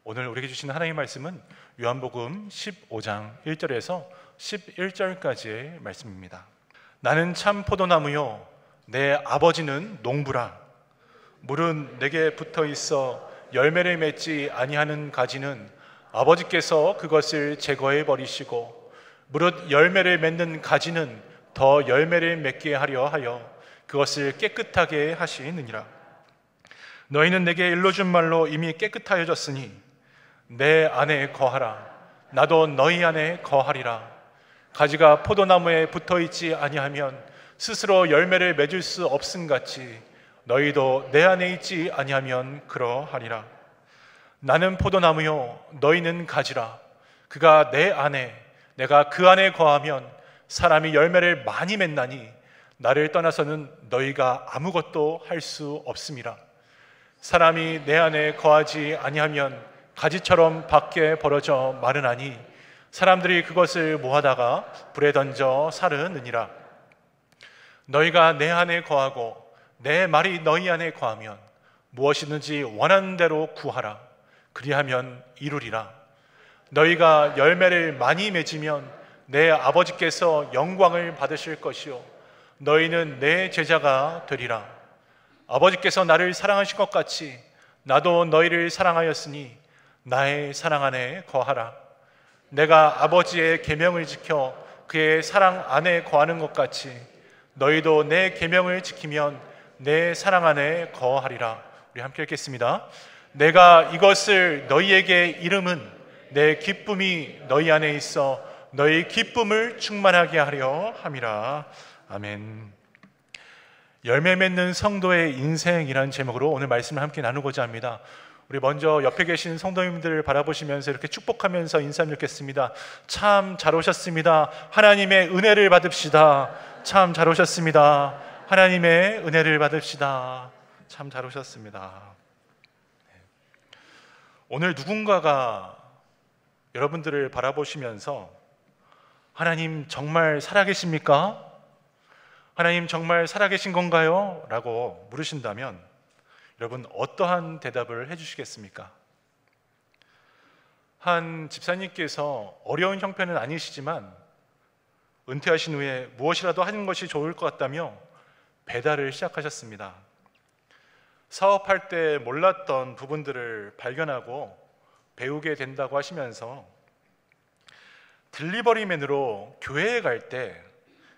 오늘 우리에게 주시는 하나님의 말씀은 요한복음 15장 1절에서 11절까지의 말씀입니다. 나는 참 포도나무요 내 아버지는 농부라. 물은 내게 붙어 있어 열매를 맺지 아니하는 가지는 아버지께서 그것을 제거해 버리시고, 무릇 열매를 맺는 가지는 더 열매를 맺게 하려 하여 그것을 깨끗하게 하시느니라. 너희는 내게 일러준 말로 이미 깨끗하여졌으니 내 안에 거하라. 나도 너희 안에 거하리라. 가지가 포도나무에 붙어 있지 아니하면 스스로 열매를 맺을 수 없음같이 너희도 내 안에 있지 아니하면 그러하리라. 나는 포도나무요 너희는 가지라. 그가 내 안에 내가 그 안에 거하면 사람이 열매를 많이 맺나니 나를 떠나서는 너희가 아무것도 할 수 없음이라. 사람이 내 안에 거하지 아니하면 가지처럼 밖에 벌어져 마르나니 사람들이 그것을 모아다가 불에 던져 사르느니라. 너희가 내 안에 거하고 내 말이 너희 안에 거하면 무엇이든지 원하는 대로 구하라. 그리하면 이루리라. 너희가 열매를 많이 맺으면 내 아버지께서 영광을 받으실 것이요 너희는 내 제자가 되리라. 아버지께서 나를 사랑하신 것 같이 나도 너희를 사랑하였으니 나의 사랑 안에 거하라. 내가 아버지의 계명을 지켜 그의 사랑 안에 거하는 것 같이 너희도 내 계명을 지키면 내 사랑 안에 거하리라. 우리 함께 읽겠습니다. 내가 이것을 너희에게 이름은 내 기쁨이 너희 안에 있어 너희 기쁨을 충만하게 하려 함이라. 아멘. 열매 맺는 성도의 인생이라는 제목으로 오늘 말씀을 함께 나누고자 합니다. 우리 먼저 옆에 계신 성도님들을 바라보시면서 이렇게 축복하면서 인사 드리겠습니다. 참 잘 오셨습니다. 하나님의 은혜를 받읍시다. 참 잘 오셨습니다. 하나님의 은혜를 받읍시다. 참 잘 오셨습니다. 오늘 누군가가 여러분들을 바라보시면서 하나님 정말 살아계십니까? 하나님 정말 살아계신 건가요? 라고 물으신다면 여러분 어떠한 대답을 해주시겠습니까? 한 집사님께서 어려운 형편은 아니시지만 은퇴하신 후에 무엇이라도 하는 것이 좋을 것 같다며 배달을 시작하셨습니다. 사업할 때 몰랐던 부분들을 발견하고 배우게 된다고 하시면서 딜리버리맨으로 교회에 갈 때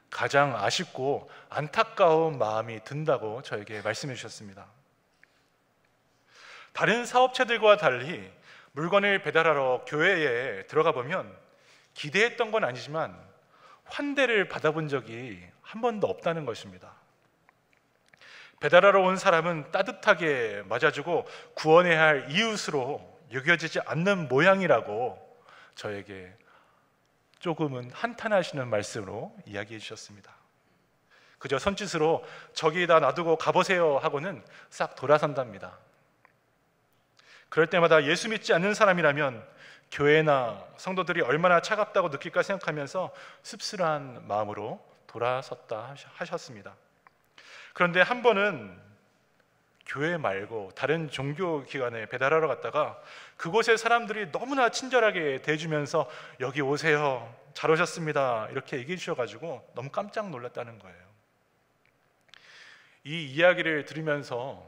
가장 아쉽고 안타까운 마음이 든다고 저에게 말씀해 주셨습니다. 다른 사업체들과 달리 물건을 배달하러 교회에 들어가 보면 기대했던 건 아니지만 환대를 받아본 적이 한 번도 없다는 것입니다. 배달하러 온 사람은 따뜻하게 맞아주고 구원해야 할 이웃으로 여겨지지 않는 모양이라고 저에게 조금은 한탄하시는 말씀으로 이야기해 주셨습니다. 그저 손짓으로 저기다 놔두고 가보세요 하고는 싹 돌아선답니다. 그럴 때마다 예수 믿지 않는 사람이라면 교회나 성도들이 얼마나 차갑다고 느낄까 생각하면서 씁쓸한 마음으로 돌아섰다 하셨습니다. 그런데 한 번은 교회 말고 다른 종교 기관에 배달하러 갔다가 그곳의 사람들이 너무나 친절하게 대해주면서 여기 오세요, 잘 오셨습니다 이렇게 얘기해 주셔가지고 너무 깜짝 놀랐다는 거예요. 이 이야기를 들으면서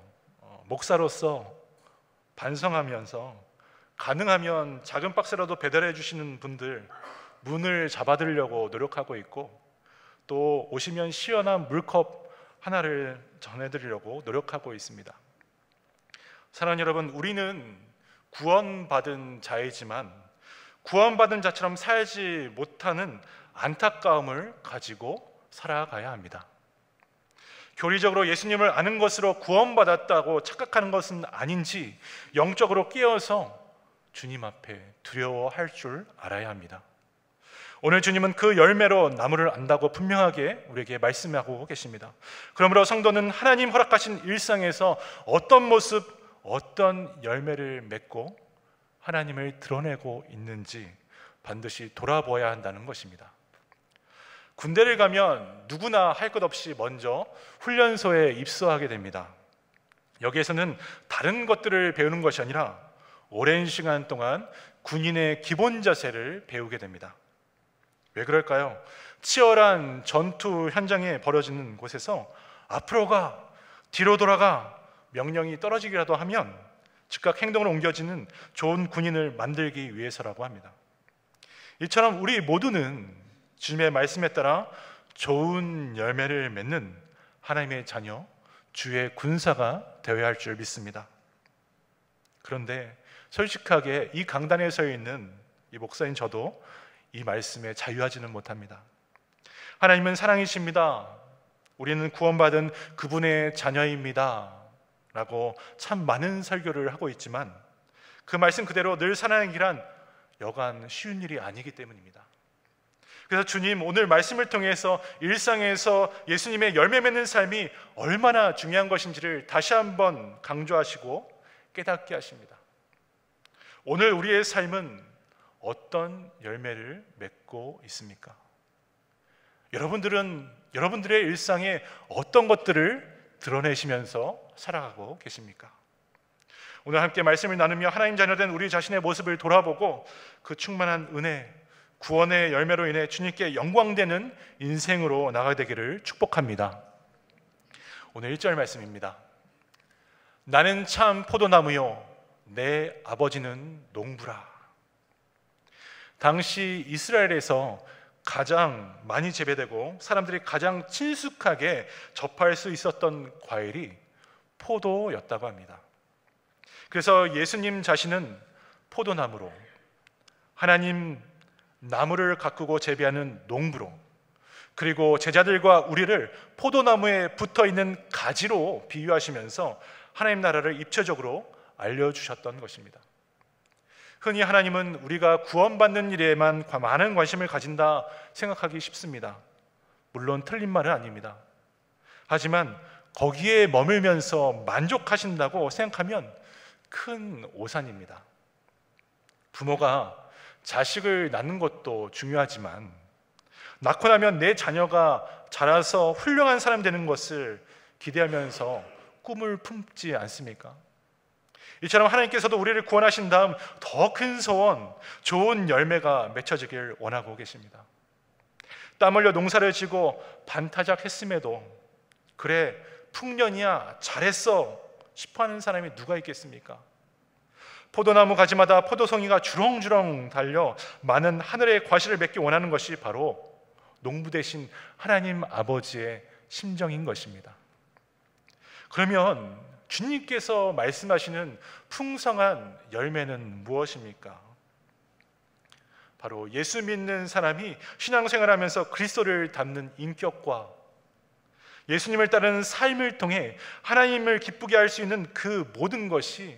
목사로서 반성하면서 가능하면 작은 박스라도 배달해 주시는 분들 문을 잡아드리려고 노력하고 있고, 또 오시면 시원한 물컵 하나를 전해드리려고 노력하고 있습니다. 사랑하는 여러분, 우리는 구원받은 자이지만 구원받은 자처럼 살지 못하는 안타까움을 가지고 살아가야 합니다. 교리적으로 예수님을 아는 것으로 구원받았다고 착각하는 것은 아닌지 영적으로 깨어서 주님 앞에 두려워할 줄 알아야 합니다. 오늘 주님은 그 열매로 나무를 안다고 분명하게 우리에게 말씀하고 계십니다. 그러므로 성도는 하나님 허락하신 일상에서 어떤 모습, 어떤 열매를 맺고 하나님을 드러내고 있는지 반드시 돌아보아야 한다는 것입니다. 군대를 가면 누구나 할 것 없이 먼저 훈련소에 입소하게 됩니다. 여기에서는 다른 것들을 배우는 것이 아니라 오랜 시간 동안 군인의 기본 자세를 배우게 됩니다. 왜 그럴까요? 치열한 전투 현장에 벌어지는 곳에서 앞으로 가, 뒤로 돌아가 명령이 떨어지기라도 하면 즉각 행동으로 옮겨지는 좋은 군인을 만들기 위해서라고 합니다. 이처럼 우리 모두는 주님의 말씀에 따라 좋은 열매를 맺는 하나님의 자녀, 주의 군사가 되어야 할 줄 믿습니다. 그런데 솔직하게 이 강단에 서 있는 이 목사인 저도 이 말씀에 자유하지는 못합니다. 하나님은 사랑이십니다. 우리는 구원받은 그분의 자녀입니다. 라고 참 많은 설교를 하고 있지만 그 말씀 그대로 늘 살아내기란 여간 쉬운 일이 아니기 때문입니다. 그래서 주님 오늘 말씀을 통해서 일상에서 예수님의 열매 맺는 삶이 얼마나 중요한 것인지를 다시 한번 강조하시고 깨닫게 하십니다. 오늘 우리의 삶은 어떤 열매를 맺고 있습니까? 여러분들의 일상에 어떤 것들을 드러내시면서 살아가고 계십니까? 오늘 함께 말씀을 나누며 하나님 자녀된 우리 자신의 모습을 돌아보고 그 충만한 은혜, 구원의 열매로 인해 주님께 영광되는 인생으로 나가게 되기를 축복합니다. 오늘 1절 말씀입니다. 나는 참 포도나무요 내 아버지는 농부라. 당시 이스라엘에서 가장 많이 재배되고 사람들이 가장 친숙하게 접할 수 있었던 과일이 포도였다고 합니다. 그래서 예수님 자신은 포도나무로, 하나님 나무를 가꾸고 재배하는 농부로, 그리고 제자들과 우리를 포도나무에 붙어있는 가지로 비유하시면서 하나님 나라를 입체적으로 알려주셨던 것입니다. 흔히 하나님은 우리가 구원받는 일에만 많은 관심을 가진다 생각하기 쉽습니다. 물론 틀린 말은 아닙니다. 하지만 거기에 머물면서 만족하신다고 생각하면 큰 오산입니다. 부모가 자식을 낳는 것도 중요하지만 낳고 나면 내 자녀가 자라서 훌륭한 사람 되는 것을 기대하면서 꿈을 품지 않습니까? 이처럼 하나님께서도 우리를 구원하신 다음 더 큰 소원, 좋은 열매가 맺혀지길 원하고 계십니다. 땀 흘려 농사를 지고 반타작 했음에도 그래 풍년이야 잘했어 싶어하는 사람이 누가 있겠습니까? 포도나무 가지마다 포도송이가 주렁주렁 달려 많은 하늘의 과실을 맺기 원하는 것이 바로 농부 되신 하나님 아버지의 심정인 것입니다. 그러면 주님께서 말씀하시는 풍성한 열매는 무엇입니까? 바로 예수 믿는 사람이 신앙생활하면서 그리스도를 닮는 인격과 예수님을 따르는 삶을 통해 하나님을 기쁘게 할 수 있는 그 모든 것이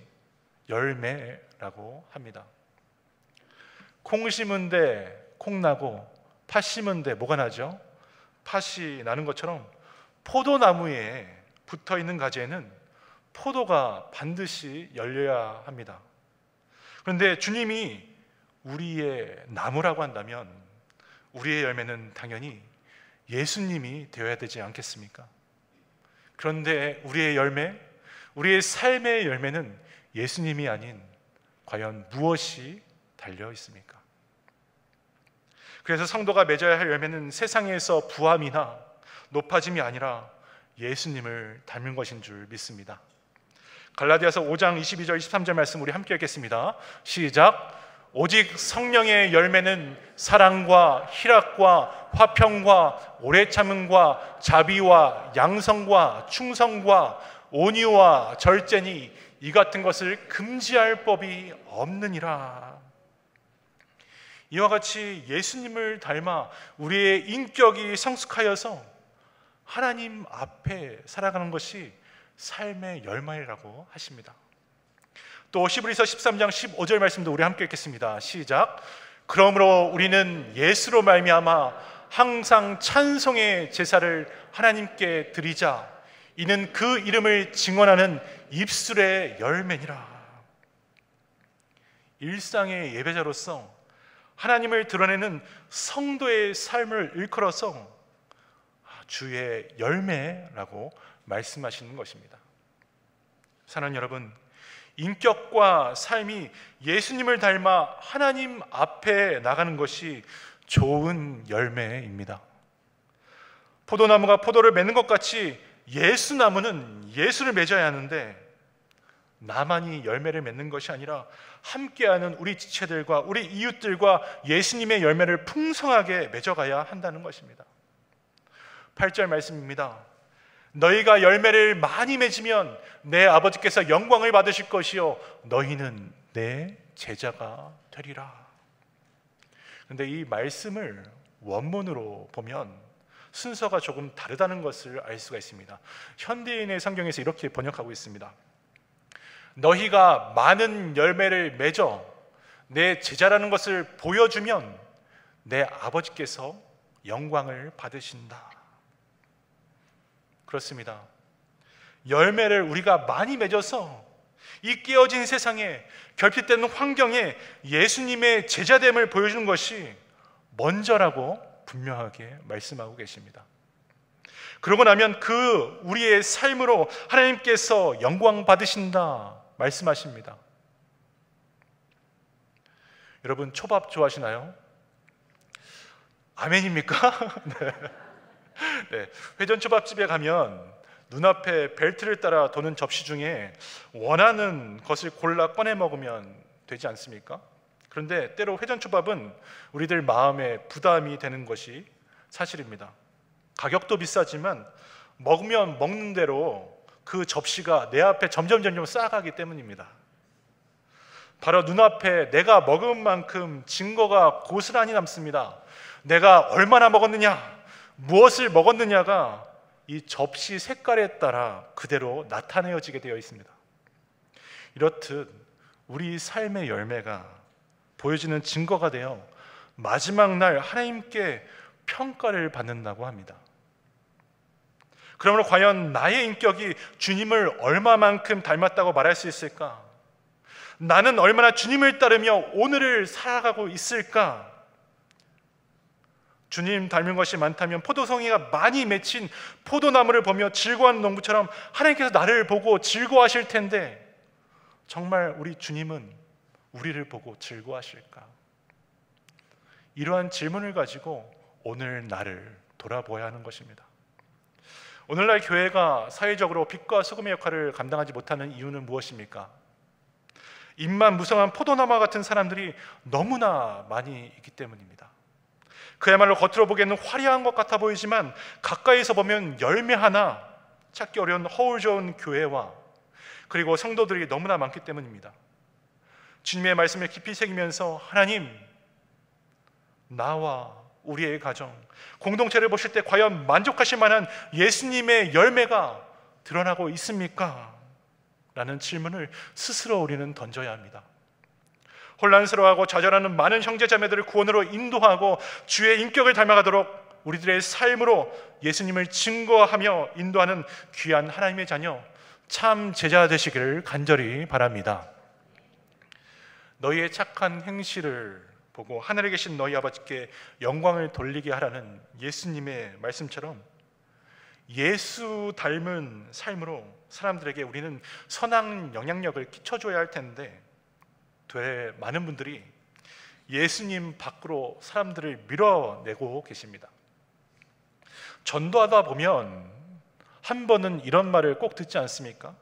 열매라고 합니다. 콩 심은데 콩 나고 팥 심은데 뭐가 나죠? 팥이 나는 것처럼 포도나무에 붙어있는 가지에는 포도가 반드시 열려야 합니다. 그런데 주님이 우리의 나무라고 한다면 우리의 열매는 당연히 예수님이 되어야 되지 않겠습니까? 그런데 우리의 열매, 우리의 삶의 열매는 예수님이 아닌 과연 무엇이 달려 있습니까? 그래서 성도가 맺어야 할 열매는 세상에서 부함이나 높아짐이 아니라 예수님을 닮은 것인 줄 믿습니다. 갈라디아서 5장 22절 23절 말씀 우리 함께 읽겠습니다. 시작. 오직 성령의 열매는 사랑과 희락과 화평과 오래 참음과 자비와 양성과 충성과 온유와 절제니 이 같은 것을 금지할 법이 없느니라. 이와 같이 예수님을 닮아 우리의 인격이 성숙하여서 하나님 앞에 살아가는 것이 삶의 열매라고 하십니다. 또 히브리서 13장 15절 말씀도 우리 함께 읽겠습니다. 시작. 그러므로 우리는 예수로 말미암아 항상 찬송의 제사를 하나님께 드리자. 이는 그 이름을 증언하는 입술의 열매니라. 일상의 예배자로서 하나님을 드러내는 성도의 삶을 일컬어서 주의 열매라고 말씀하시는 것입니다. 사랑하는 여러분, 인격과 삶이 예수님을 닮아 하나님 앞에 나가는 것이 좋은 열매입니다. 포도나무가 포도를 맺는 것 같이 예수나무는 예수를 맺어야 하는데, 나만이 열매를 맺는 것이 아니라 함께하는 우리 지체들과 우리 이웃들과 예수님의 열매를 풍성하게 맺어가야 한다는 것입니다. 8절 말씀입니다. 너희가 열매를 많이 맺으면 내 아버지께서 영광을 받으실 것이요 너희는 내 제자가 되리라. 그런데 이 말씀을 원문으로 보면 순서가 조금 다르다는 것을 알 수가 있습니다. 현대인의 성경에서 이렇게 번역하고 있습니다. 너희가 많은 열매를 맺어 내 제자라는 것을 보여주면 내 아버지께서 영광을 받으신다. 그렇습니다. 열매를 우리가 많이 맺어서 이 깨어진 세상에, 결핍되는 환경에 예수님의 제자됨을 보여주는 것이 먼저라고 분명하게 말씀하고 계십니다. 그러고 나면 그 우리의 삶으로 하나님께서 영광 받으신다 말씀하십니다. 여러분, 초밥 좋아하시나요? 아멘입니까? 네. 회전 초밥집에 가면 눈앞에 벨트를 따라 도는 접시 중에 원하는 것을 골라 꺼내 먹으면 되지 않습니까? 그런데 때로 회전 초밥은 우리들 마음에 부담이 되는 것이 사실입니다. 가격도 비싸지만 먹으면 먹는 대로 그 접시가 내 앞에 점점 쌓아가기 때문입니다. 바로 눈앞에 내가 먹은 만큼 증거가 고스란히 남습니다. 내가 얼마나 먹었느냐, 무엇을 먹었느냐가 이 접시 색깔에 따라 그대로 나타내어지게 되어 있습니다. 이렇듯 우리 삶의 열매가 보여지는 증거가 되어 마지막 날 하나님께 평가를 받는다고 합니다. 그러므로 과연 나의 인격이 주님을 얼마만큼 닮았다고 말할 수 있을까? 나는 얼마나 주님을 따르며 오늘을 살아가고 있을까? 주님 닮은 것이 많다면 포도송이가 많이 맺힌 포도나무를 보며 즐거워하는 농부처럼 하나님께서 나를 보고 즐거워하실 텐데, 정말 우리 주님은 우리를 보고 즐거워하실까? 이러한 질문을 가지고 오늘 나를 돌아보아야 하는 것입니다. 오늘날 교회가 사회적으로 빛과 소금의 역할을 감당하지 못하는 이유는 무엇입니까? 입만 무성한 포도나무와 같은 사람들이 너무나 많이 있기 때문입니다. 그야말로 겉으로 보기에는 화려한 것 같아 보이지만 가까이서 보면 열매 하나 찾기 어려운 허울 좋은 교회와 그리고 성도들이 너무나 많기 때문입니다. 주님의 말씀을 깊이 새기면서 하나님, 나와 우리의 가정, 공동체를 보실 때 과연 만족하실 만한 예수님의 열매가 드러나고 있습니까? 라는 질문을 스스로 우리는 던져야 합니다. 혼란스러워하고 좌절하는 많은 형제자매들을 구원으로 인도하고 주의 인격을 닮아가도록 우리들의 삶으로 예수님을 증거하며 인도하는 귀한 하나님의 자녀, 참 제자 되시기를 간절히 바랍니다. 너희의 착한 행실을 보고 하늘에 계신 너희 아버지께 영광을 돌리게 하라는 예수님의 말씀처럼 예수 닮은 삶으로 사람들에게 우리는 선한 영향력을 끼쳐줘야 할 텐데, 되레 많은 분들이 예수님 밖으로 사람들을 밀어내고 계십니다. 전도하다 보면 한 번은 이런 말을 꼭 듣지 않습니까?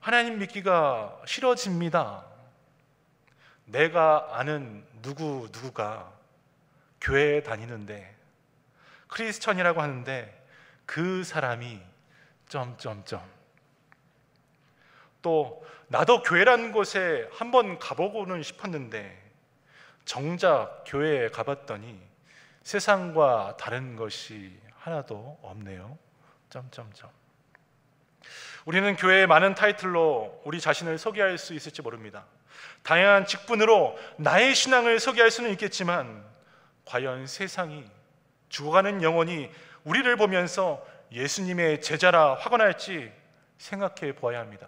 하나님 믿기가 싫어집니다. 내가 아는 누구가 교회에 다니는데 크리스천이라고 하는데 그 사람이 또 나도 교회라는 곳에 한번 가보고는 싶었는데 정작 교회에 가봤더니 세상과 다른 것이 하나도 없네요. 우리는 교회의 많은 타이틀로 우리 자신을 소개할 수 있을지 모릅니다. 다양한 직분으로 나의 신앙을 소개할 수는 있겠지만 과연 세상이, 죽어가는 영혼이 우리를 보면서 예수님의 제자라 확언할지 생각해 보아야 합니다.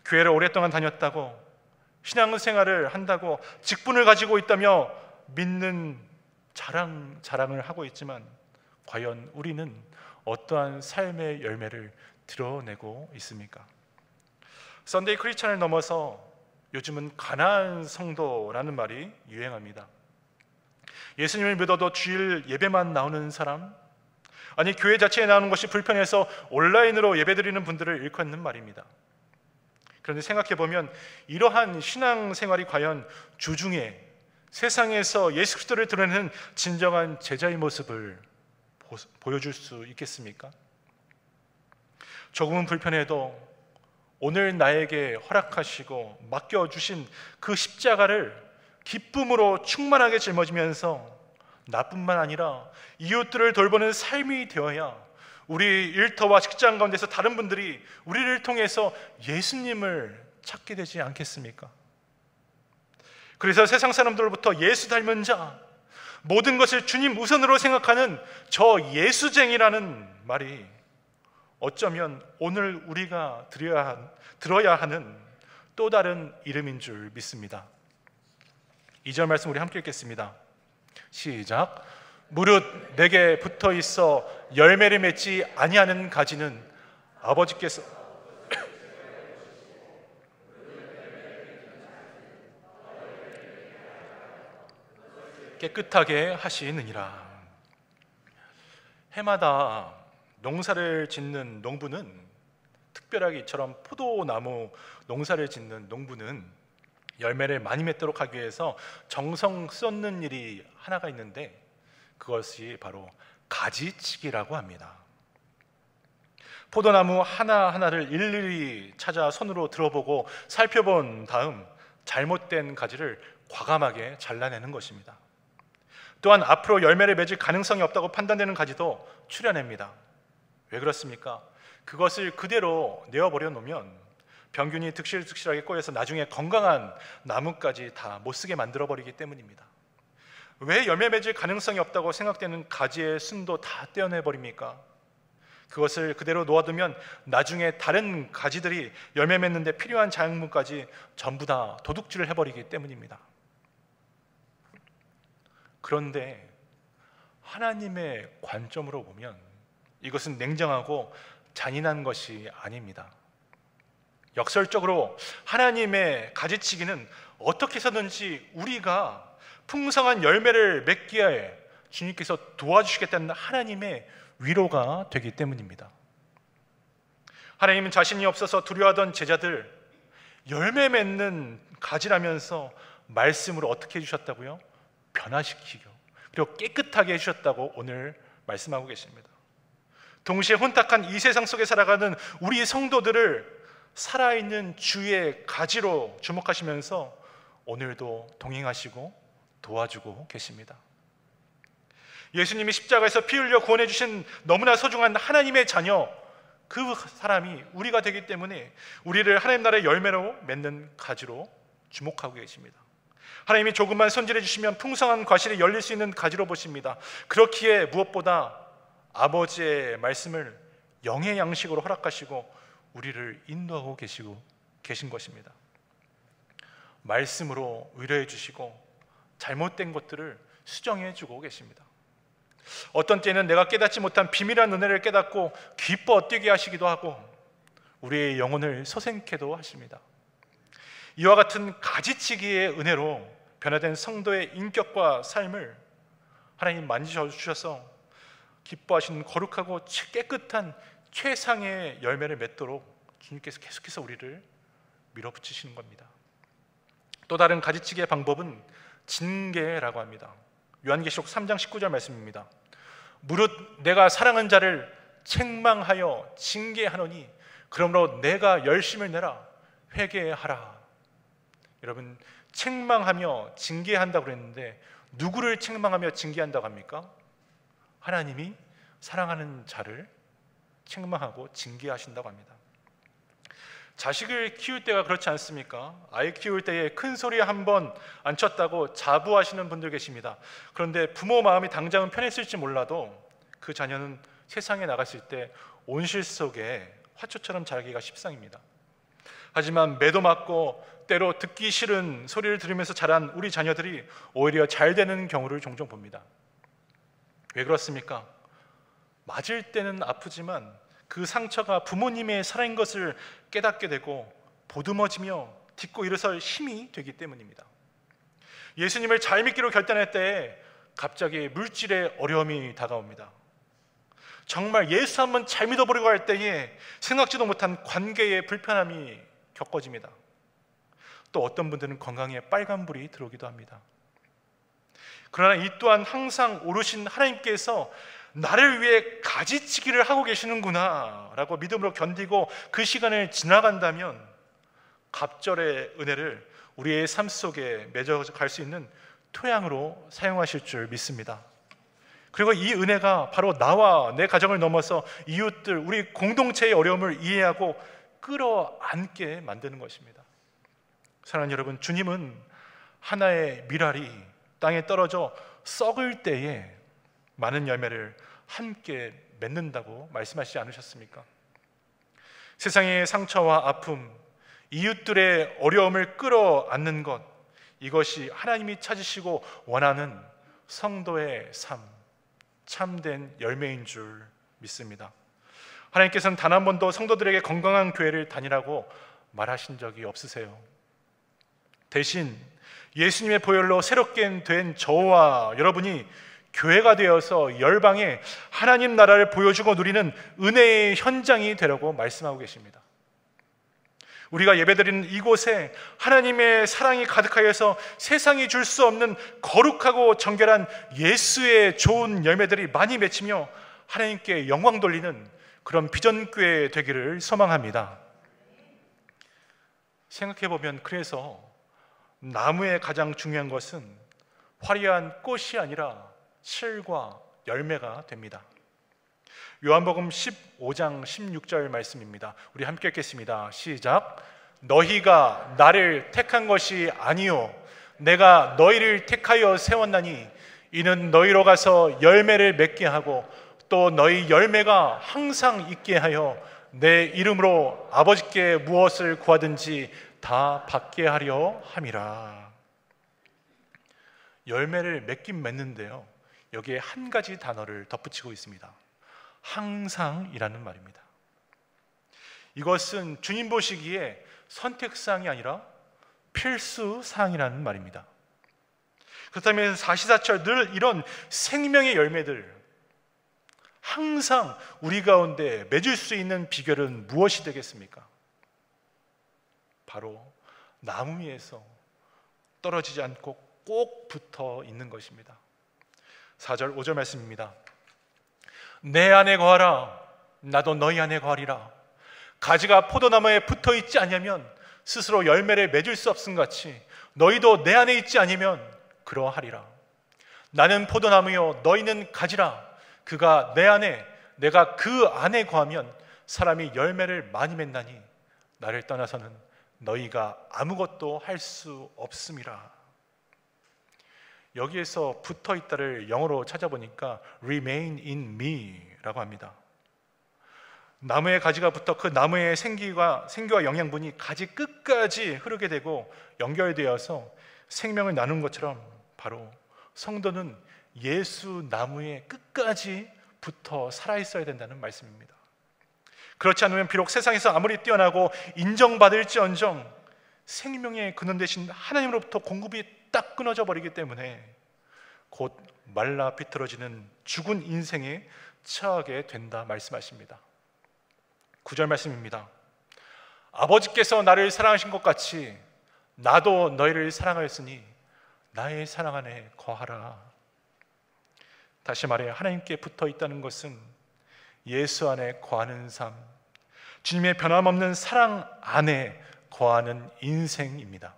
교회를 오랫동안 다녔다고, 신앙생활을 한다고, 직분을 가지고 있다며 믿는 자랑을 하고 있지만 과연 우리는 어떠한 삶의 열매를 드러내고 있습니까? 썬데이 크리스천을 넘어서 요즘은 가난한 성도라는 말이 유행합니다. 예수님을 믿어도 주일 예배만 나오는 사람, 아니 교회 자체에 나오는 것이 불편해서 온라인으로 예배드리는 분들을 일컫는 말입니다. 그런데 생각해보면 이러한 신앙생활이 과연 주중에 세상에서 예수 그리스도를 드러내는 진정한 제자의 모습을 보여줄 수 있겠습니까? 조금은 불편해도 오늘 나에게 허락하시고 맡겨주신 그 십자가를 기쁨으로 충만하게 짊어지면서 나뿐만 아니라 이웃들을 돌보는 삶이 되어야 우리 일터와 직장 가운데서 다른 분들이 우리를 통해서 예수님을 찾게 되지 않겠습니까? 그래서 세상 사람들로부터 예수 닮은 자, 모든 것을 주님 우선으로 생각하는 저 예수쟁이라는 말이 어쩌면 오늘 우리가 들어야 하는 또 다른 이름인 줄 믿습니다. 2절 말씀 우리 함께 읽겠습니다. 시작. 무릇 내게 붙어 있어 열매를 맺지 아니하는 가지는 아버지께서 깨끗하게 하시느니라. 해마다 농사를 짓는 농부는, 특별하게 이처럼 포도나무 농사를 짓는 농부는 열매를 많이 맺도록 하기 위해서 정성 쏟는 일이 하나가 있는데 그것이 바로 가지치기라고 합니다. 포도나무 하나하나를 일일이 찾아 손으로 들어보고 살펴본 다음 잘못된 가지를 과감하게 잘라내는 것입니다. 또한 앞으로 열매를 맺을 가능성이 없다고 판단되는 가지도 추려냅니다. 왜 그렇습니까? 그것을 그대로 내어버려 놓으면 병균이 득실득실하게 꼬여서 나중에 건강한 나무까지 다 못쓰게 만들어버리기 때문입니다. 왜 열매 맺을 가능성이 없다고 생각되는 가지의 순도 다 떼어내버립니까? 그것을 그대로 놓아두면 나중에 다른 가지들이 열매 맺는 데 필요한 작물까지 전부 다 도둑질을 해버리기 때문입니다. 그런데 하나님의 관점으로 보면 이것은 냉정하고 잔인한 것이 아닙니다. 역설적으로 하나님의 가지치기는 어떻게 해서든지 우리가 풍성한 열매를 맺기에 주님께서 도와주시겠다는 하나님의 위로가 되기 때문입니다. 하나님은 자신이 없어서 두려워하던 제자들, 열매 맺는 가지라면서 말씀으로 어떻게 해주셨다고요? 변화시키고 그리고 깨끗하게 해주셨다고 오늘 말씀하고 계십니다. 동시에 혼탁한 이 세상 속에 살아가는 우리 성도들을 살아있는 주의 가지로 주목하시면서 오늘도 동행하시고 도와주고 계십니다. 예수님이 십자가에서 피 흘려 구원해 주신 너무나 소중한 하나님의 자녀, 그 사람이 우리가 되기 때문에 우리를 하나님 나라의 열매로 맺는 가지로 주목하고 계십니다. 하나님이 조금만 손질해 주시면 풍성한 과실이 열릴 수 있는 가지로 보십니다. 그렇기에 무엇보다 아버지의 말씀을 영의 양식으로 허락하시고 우리를 인도하고 계신 것입니다. 말씀으로 위로해 주시고 잘못된 것들을 수정해 주고 계십니다. 어떤 때는 내가 깨닫지 못한 비밀한 은혜를 깨닫고 기뻐 뛰게 하시기도 하고 우리의 영혼을 소생케도 하십니다. 이와 같은 가지치기의 은혜로 변화된 성도의 인격과 삶을 하나님 만지셔주셔서 기뻐하시는 거룩하고 깨끗한 최상의 열매를 맺도록 주님께서 계속해서 우리를 밀어붙이시는 겁니다. 또 다른 가지치기의 방법은 징계라고 합니다. 요한계시록 3장 19절 말씀입니다. 무릇 내가 사랑한 자를 책망하여 징계하노니 그러므로 내가 열심을 내라 회개하라. 여러분, 책망하며 징계한다고 그랬는데 누구를 책망하며 징계한다고 합니까? 하나님이 사랑하는 자를 책망하고 징계하신다고 합니다. 자식을 키울 때가 그렇지 않습니까? 아이 키울 때에 큰 소리 한 번 안 쳤다고 자부하시는 분들 계십니다. 그런데 부모 마음이 당장은 편했을지 몰라도 그 자녀는 세상에 나갔을 때 온실 속에 화초처럼 자라기가 십상입니다. 하지만 매도 맞고 때로 듣기 싫은 소리를 들으면서 자란 우리 자녀들이 오히려 잘 되는 경우를 종종 봅니다. 왜 그렇습니까? 맞을 때는 아프지만 그 상처가 부모님의 사랑인 것을 깨닫게 되고 보듬어지며 딛고 일어설 힘이 되기 때문입니다. 예수님을 잘 믿기로 결단할 때 갑자기 물질의 어려움이 다가옵니다. 정말 예수 한번 잘 믿어보려고 할 때에 생각지도 못한 관계의 불편함이 겪어집니다. 또 어떤 분들은 건강에 빨간불이 들어오기도 합니다. 그러나 이 또한 항상 오르신 하나님께서 나를 위해 가지치기를 하고 계시는구나 라고 믿음으로 견디고 그 시간을 지나간다면 갑절의 은혜를 우리의 삶 속에 맺어갈 수 있는 토양으로 사용하실 줄 믿습니다. 그리고 이 은혜가 바로 나와 내 가정을 넘어서 이웃들, 우리 공동체의 어려움을 이해하고 끌어안게 만드는 것입니다. 사랑하는 여러분, 주님은 하나의 밀알이 땅에 떨어져 썩을 때에 많은 열매를 함께 맺는다고 말씀하시지 않으셨습니까? 세상의 상처와 아픔, 이웃들의 어려움을 끌어안는 것, 이것이 하나님이 찾으시고 원하는 성도의 삶, 참된 열매인 줄 믿습니다. 하나님께서는 단 한 번도 성도들에게 건강한 교회를 다니라고 말하신 적이 없으세요. 대신 예수님의 보혈로 새롭게 된 저와 여러분이 교회가 되어서 열방에 하나님 나라를 보여주고 누리는 은혜의 현장이 되라고 말씀하고 계십니다. 우리가 예배드리는 이곳에 하나님의 사랑이 가득하여서 세상이 줄 수 없는 거룩하고 정결한 예수의 좋은 열매들이 많이 맺히며 하나님께 영광 돌리는 그런 비전교회 되기를 소망합니다. 생각해보면 그래서 나무의 가장 중요한 것은 화려한 꽃이 아니라 실과 열매가 됩니다. 요한복음 15장 16절 말씀입니다. 우리 함께 읽겠습니다. 시작. 너희가 나를 택한 것이 아니요 내가 너희를 택하여 세웠나니 이는 너희로 가서 열매를 맺게 하고 또 너희 열매가 항상 있게 하여 내 이름으로 아버지께 무엇을 구하든지 다 받게 하려 함이라. 열매를 맺긴 맺는데요, 여기에 한 가지 단어를 덧붙이고 있습니다. 항상이라는 말입니다. 이것은 주님 보시기에 선택사항이 아니라 필수사항이라는 말입니다. 그렇다면 사시사철 늘 이런 생명의 열매들 항상 우리 가운데 맺을 수 있는 비결은 무엇이 되겠습니까? 바로 나무 위에서 떨어지지 않고 꼭 붙어 있는 것입니다. 4절 5절 말씀입니다. 내 안에 거하라 나도 너희 안에 거하리라. 가지가 포도나무에 붙어 있지 않으면 스스로 열매를 맺을 수 없음 같이 너희도 내 안에 있지 않으면 그러하리라. 나는 포도나무요 너희는 가지라. 그가 내 안에 내가 그 안에 거하면 사람이 열매를 많이 맺나니 나를 떠나서는 너희가 아무것도 할 수 없음이라. 여기에서 붙어 있다를 영어로 찾아보니까 remain in me 라고 합니다. 나무에 가지가 붙어 그 나무의 생기와 영양분이 가지 끝까지 흐르게 되고 연결되어서 생명을 나눈 것처럼 바로 성도는 예수 나무에 끝까지 붙어 살아있어야 된다는 말씀입니다. 그렇지 않으면 비록 세상에서 아무리 뛰어나고 인정받을지언정 생명의 근원 되신 하나님으로부터 공급이 딱 끊어져 버리기 때문에 곧 말라 비틀어지는 죽은 인생에 처하게 된다 말씀하십니다. 9절 말씀입니다. 아버지께서 나를 사랑하신 것 같이 나도 너희를 사랑하였으니 나의 사랑 안에 거하라. 다시 말해 하나님께 붙어 있다는 것은 예수 안에 거하는 삶, 주님의 변함없는 사랑 안에 거하는 인생입니다.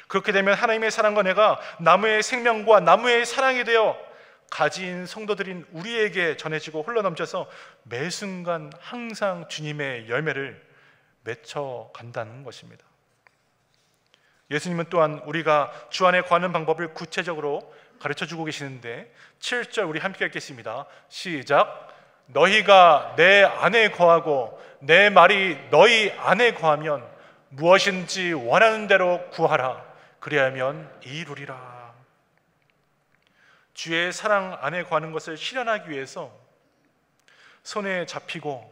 그렇게 되면 하나님의 사랑과 내가 나무의 생명과 나무의 사랑이 되어 가진 성도들인 우리에게 전해지고 흘러넘쳐서 매 순간 항상 주님의 열매를 맺혀간다는 것입니다. 예수님은 또한 우리가 주 안에 거하는 방법을 구체적으로 가르쳐주고 계시는데 7절 우리 함께 읽겠습니다. 시작. 너희가 내 안에 거하고 내 말이 너희 안에 거하면 무엇인지 원하는 대로 구하라. 그리하면 이루리라. 주의 사랑 안에 거하는 것을 실현하기 위해서 손에 잡히고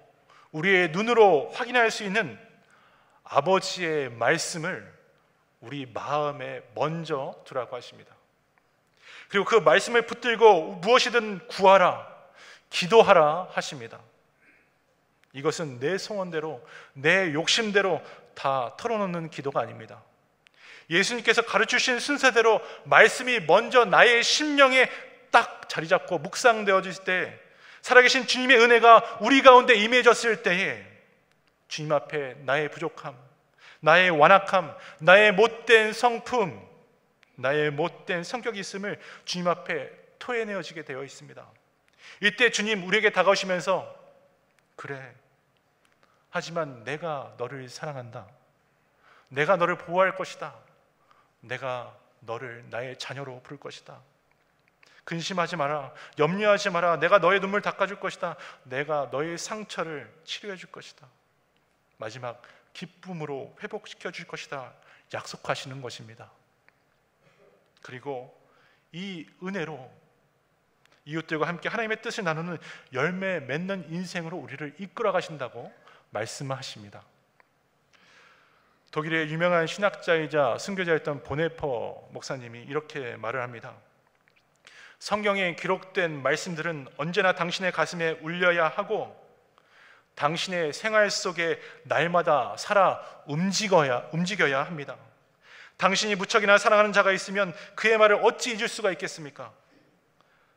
우리의 눈으로 확인할 수 있는 아버지의 말씀을 우리 마음에 먼저 두라고 하십니다. 그리고 그 말씀을 붙들고 무엇이든 구하라, 기도하라 하십니다. 이것은 내 소원대로, 내 욕심대로 다 털어놓는 기도가 아닙니다. 예수님께서 가르치신 순서대로 말씀이 먼저 나의 심령에 딱 자리 잡고 묵상되어질 때, 살아계신 주님의 은혜가 우리 가운데 임해졌을 때에 주님 앞에 나의 부족함, 나의 완악함, 나의 못된 성품, 나의 못된 성격이 있음을 주님 앞에 토해내어지게 되어 있습니다. 이때 주님 우리에게 다가오시면서, 그래, 하지만 내가 너를 사랑한다, 내가 너를 보호할 것이다, 내가 너를 나의 자녀로 부를 것이다, 근심하지 마라, 염려하지 마라, 내가 너의 눈물 닦아줄 것이다, 내가 너의 상처를 치료해 줄 것이다, 마지막 기쁨으로 회복시켜 줄 것이다 약속하시는 것입니다. 그리고 이 은혜로 이웃들과 함께 하나님의 뜻을 나누는 열매 맺는 인생으로 우리를 이끌어 가신다고 말씀하십니다. 독일의 유명한 신학자이자 순교자였던 보네퍼 목사님이 이렇게 말을 합니다. 성경에 기록된 말씀들은 언제나 당신의 가슴에 울려야 하고 당신의 생활 속에 날마다 살아 움직여야 합니다. 당신이 무척이나 사랑하는 자가 있으면 그의 말을 어찌 잊을 수가 있겠습니까?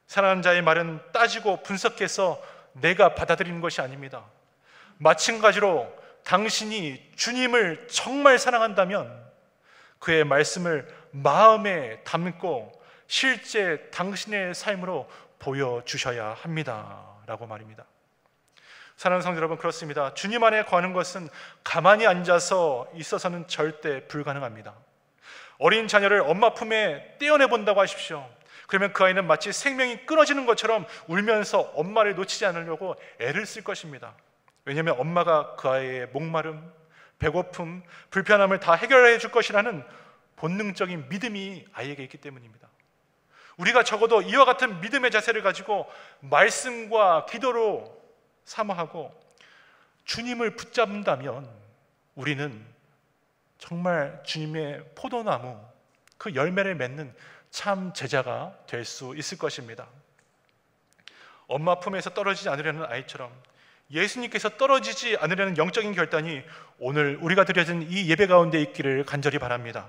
사랑하는 자의 말은 따지고 분석해서 내가 받아들이는 것이 아닙니다. 마찬가지로 당신이 주님을 정말 사랑한다면 그의 말씀을 마음에 담고 실제 당신의 삶으로 보여주셔야 합니다 라고 말입니다. 사랑하는 성도 여러분, 그렇습니다. 주님 안에 거하는 것은 가만히 앉아서 있어서는 절대 불가능합니다. 어린 자녀를 엄마 품에 떼어내본다고 하십시오. 그러면 그 아이는 마치 생명이 끊어지는 것처럼 울면서 엄마를 놓치지 않으려고 애를 쓸 것입니다. 왜냐하면 엄마가 그 아이의 목마름, 배고픔, 불편함을 다 해결해 줄 것이라는 본능적인 믿음이 아이에게 있기 때문입니다. 우리가 적어도 이와 같은 믿음의 자세를 가지고 말씀과 기도로 사모하고 주님을 붙잡는다면 우리는 정말 주님의 포도나무, 그 열매를 맺는 참 제자가 될 수 있을 것입니다. 엄마 품에서 떨어지지 않으려는 아이처럼 예수님께서 떨어지지 않으려는 영적인 결단이 오늘 우리가 드려진 이 예배 가운데 있기를 간절히 바랍니다.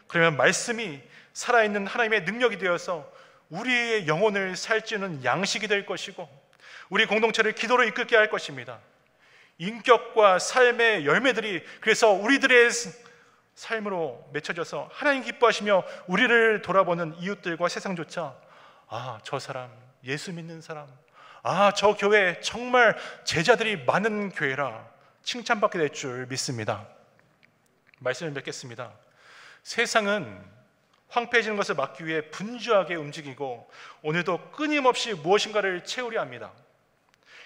그러면 말씀이 살아있는 하나님의 능력이 되어서 우리의 영혼을 살찌우는 양식이 될 것이고 우리 공동체를 기도로 이끌게 할 것입니다. 인격과 삶의 열매들이 그래서 우리들의 삶으로 맺혀져서 하나님 기뻐하시며 우리를 돌아보는 이웃들과 세상조차, 아, 저 사람 예수 믿는 사람, 아, 저 교회 정말 제자들이 많은 교회라 칭찬받게 될 줄 믿습니다. 말씀을 맺겠습니다. 세상은 황폐해지는 것을 막기 위해 분주하게 움직이고 오늘도 끊임없이 무엇인가를 채우려 합니다.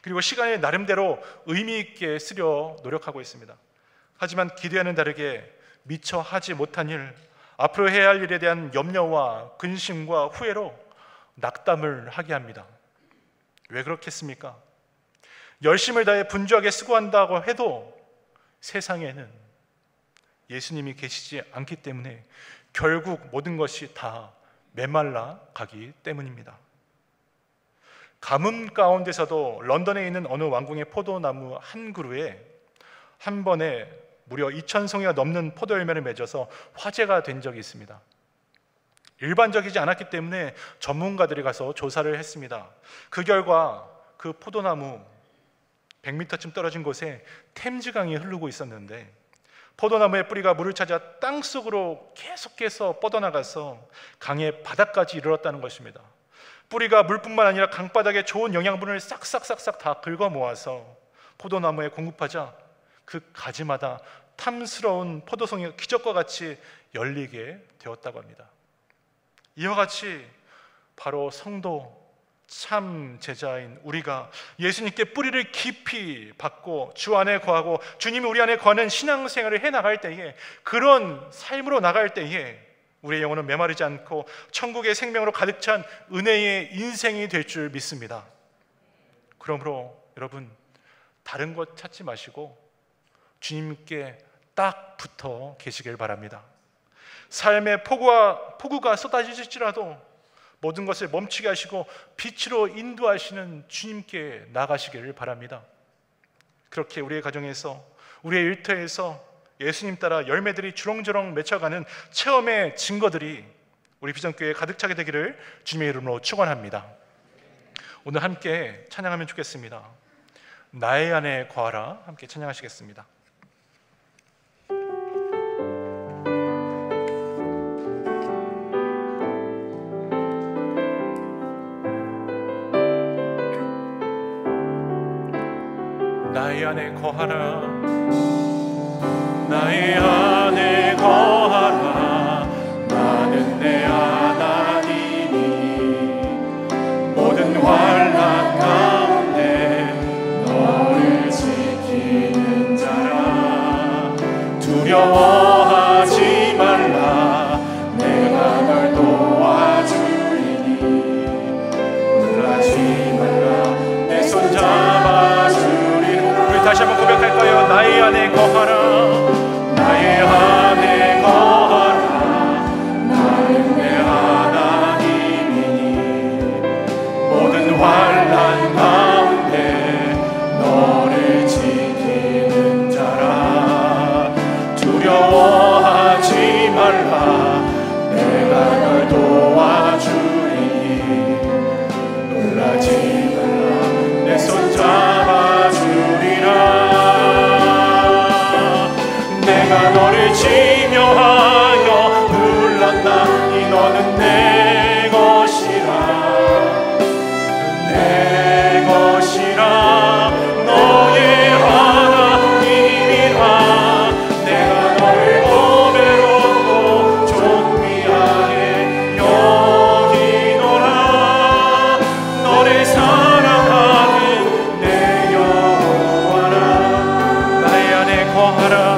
그리고 시간을 나름대로 의미 있게 쓰려 노력하고 있습니다. 하지만 기대와는 다르게 미처 하지 못한 일, 앞으로 해야 할 일에 대한 염려와 근심과 후회로 낙담을 하게 합니다. 왜 그렇겠습니까? 열심을 다해 분주하게 수고한다고 해도 세상에는 예수님이 계시지 않기 때문에 결국 모든 것이 다 메말라 가기 때문입니다. 가뭄 가운데서도 런던에 있는 어느 왕궁의 포도나무 한 그루에 한 번에 무려 2,000송이가 넘는 포도 열매를 맺어서 화제가 된 적이 있습니다. 일반적이지 않았기 때문에 전문가들이 가서 조사를 했습니다. 그 결과 그 포도나무 100m쯤 떨어진 곳에 템즈강이 흐르고 있었는데 포도나무의 뿌리가 물을 찾아 땅속으로 계속해서 뻗어나가서 강의 바닥까지 이르렀다는 것입니다. 뿌리가 물뿐만 아니라 강바닥에 좋은 영양분을 싹싹싹싹 다 긁어 모아서 포도나무에 공급하자 그 가지마다 탐스러운 포도송이가 기적과 같이 열리게 되었다고 합니다. 이와 같이 바로 성도, 참 제자인 우리가 예수님께 뿌리를 깊이 받고 주 안에 거하고 주님이 우리 안에 거하는 신앙생활을 해나갈 때에, 그런 삶으로 나갈 때에 우리의 영혼은 메마르지 않고 천국의 생명으로 가득 찬 은혜의 인생이 될 줄 믿습니다. 그러므로 여러분, 다른 것 찾지 마시고 주님께 딱 붙어 계시길 바랍니다. 삶의 폭우가 쏟아질지라도 모든 것을 멈추게 하시고 빛으로 인도하시는 주님께 나가시기를 바랍니다. 그렇게 우리의 가정에서, 우리의 일터에서 예수님 따라 열매들이 주렁주렁 맺혀가는 체험의 증거들이 우리 비전교회에 가득 차게 되기를 주님의 이름으로 축원합니다. 오늘 함께 찬양하면 좋겠습니다. 나의 안에 거하라. 함께 찬양하시겠습니다. 나의 안에 거하라. 나의 안에 거하라. 나는 내 하나님이 모든 환난 가운데 너를 지키는 자라. 두려워하지 말라. 내가 널 도와주리니 놀라지 말라. 내 손 잡아주리니. 우리 다시 한번 고백할까요? 나의 안에 거하라. 나의 안에 거하라. 나는 내 하나님이니 모든 환난 가운데 너를 지키는 자라. 두려워하지 말라. 내가 널 도와주리니 놀라지 말라. 내 손 잡아주리라. 내가 너를 지명하여 불렀나니 너는 내 것이라. 내 것이라. 너의 하나님이라. 내가 너를 보배롭고 존귀하게 여기노라. 너를 사랑하는 내 여호와라. 나의 안에 거하라.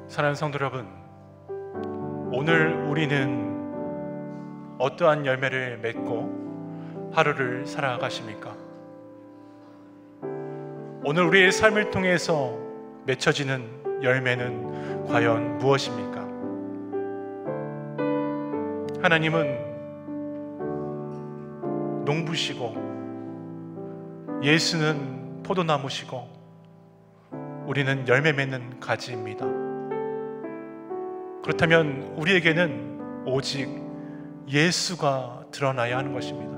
사랑하는 성도 여러분, 오늘 우리는 어떠한 열매를 맺고 하루를 살아가십니까? 오늘 우리의 삶을 통해서 맺혀지는 열매는 과연 무엇입니까? 하나님은 농부시고 예수는 포도나무시고 우리는 열매 맺는 가지입니다. 그렇다면 우리에게는 오직 예수가 드러나야 하는 것입니다.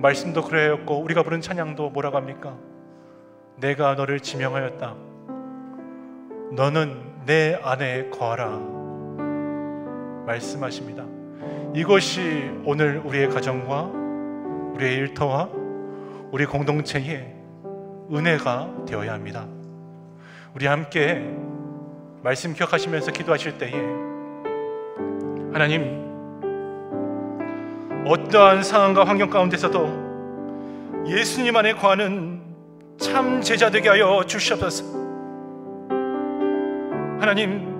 말씀도 그러하였고 우리가 부른 찬양도 뭐라고 합니까? 내가 너를 지명하였다. 너는 내 안에 거하라 말씀하십니다. 이것이 오늘 우리의 가정과 우리의 일터와 우리 공동체의 은혜가 되어야 합니다. 우리 함께 말씀 기억하시면서 기도하실 때에 하나님, 어떠한 상황과 환경 가운데서도 예수님 안에 거하는 참 제자 되게 하여 주시옵소서. 하나님,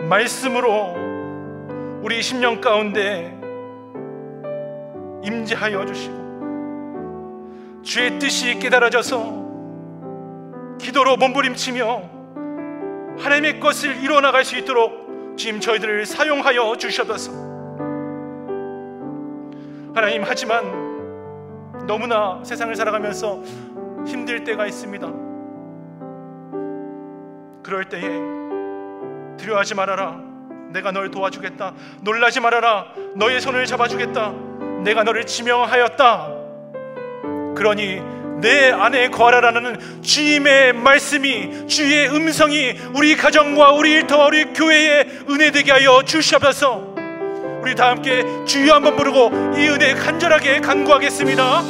말씀으로 우리 심령 가운데 임재하여 주시고 주의 뜻이 깨달아져서 기도로 몸부림치며 하나님의 것을 이뤄나갈 수 있도록 주님 저희들을 사용하여 주시옵소서. 하나님, 하지만 너무나 세상을 살아가면서 힘들 때가 있습니다. 그럴 때에 두려워하지 말아라, 내가 널 도와주겠다. 놀라지 말아라, 너의 손을 잡아주겠다. 내가 너를 지명하였다. 그러니 내 안에 거하라라는 주님의 말씀이, 주의 음성이 우리 가정과 우리 일터와 우리 교회에 은혜 되게 하여 주시옵소서. 우리 다 함께 주여 한번 부르고 이 은혜 간절하게 간구하겠습니다.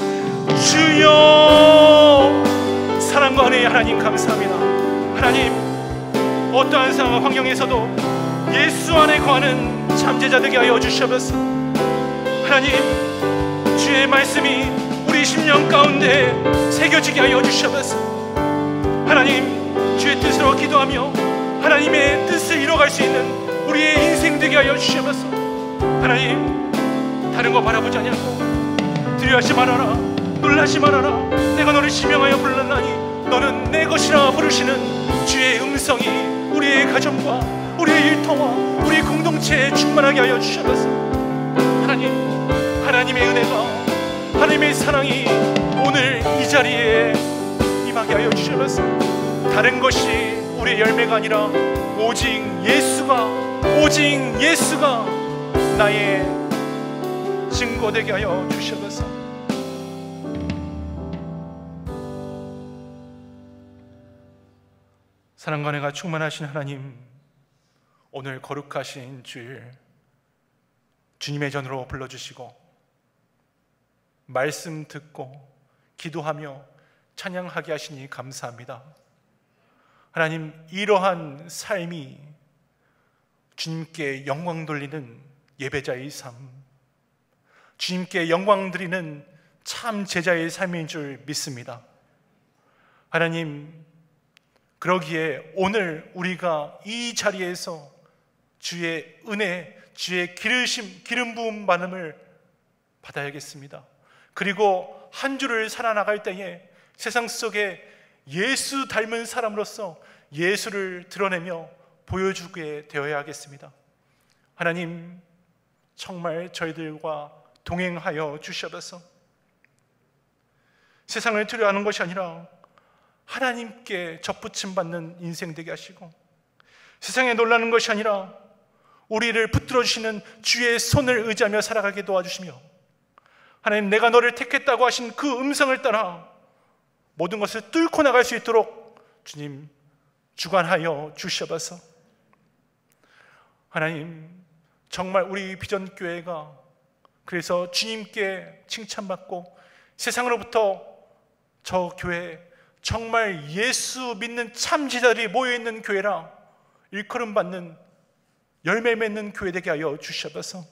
주여. 사랑과 은혜의 하나님 감사합니다. 하나님, 어떠한 상황 환경에서도 예수 안에 거하는 참제자 되게 하여 주시옵소서. 하나님, 주의 말씀이 우리 심령 가운데 새겨지게 하여 주시옵소서. 하나님, 주의 뜻으로 기도하며 하나님의 뜻을 이뤄갈 수 있는 우리의 인생 되게 하여 주시옵소서. 하나님, 다른 거 바라보지 않고 두려워하지 말아라, 놀라지 말아라. 내가 너를 지명하여 불렀나니 너는 내 것이라 부르시는 주의 음성이 우리의 가정과 우리의 일터와 우리 공동체에 충만하게 하여 주시옵소서. 하나님, 하나님의 은혜가, 하나님의 사랑이 오늘 이 자리에 임하게 하여 주시옵소서. 다른 것이 우리의 열매가 아니라 오직 예수가 나의 증거되게 하여 주시옵소서. 사랑과 은혜가 충만하신 하나님, 오늘 거룩하신 주일 주님의 전으로 불러주시고 말씀 듣고 기도하며 찬양하게 하시니 감사합니다. 하나님, 이러한 삶이 주님께 영광 돌리는 예배자의 삶, 주님께 영광 드리는 참 제자의 삶인 줄 믿습니다. 하나님, 그러기에 오늘 우리가 이 자리에서 주의 은혜, 주의 기름 부음 받음을 받아야겠습니다. 그리고 한 주를 살아나갈 때에 세상 속에 예수 닮은 사람으로서 예수를 드러내며 보여주게 되어야 하겠습니다. 하나님, 정말 저희들과 동행하여 주시옵소서. 세상을 두려워하는 것이 아니라 하나님께 접붙임 받는 인생 되게 하시고, 세상에 놀라는 것이 아니라 우리를 붙들어 주시는 주의 손을 의지하며 살아가게 도와주시며, 하나님, 내가 너를 택했다고 하신 그 음성을 따라 모든 것을 뚫고 나갈 수 있도록 주님 주관하여 주시옵소서. 하나님, 정말 우리 비전교회가 그래서 주님께 칭찬받고 세상으로부터 저 교회 정말 예수 믿는 참지자들이 모여있는 교회라 일컬음 받는, 열매 맺는 교회 되게 하여 주시옵소서.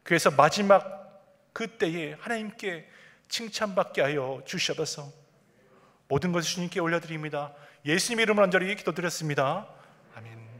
그래서 마지막 그때에 하나님께 칭찬받게 하여 주시옵소서. 모든 것을 주님께 올려드립니다. 예수님 이름으로 간절히 기도드렸습니다. 아멘.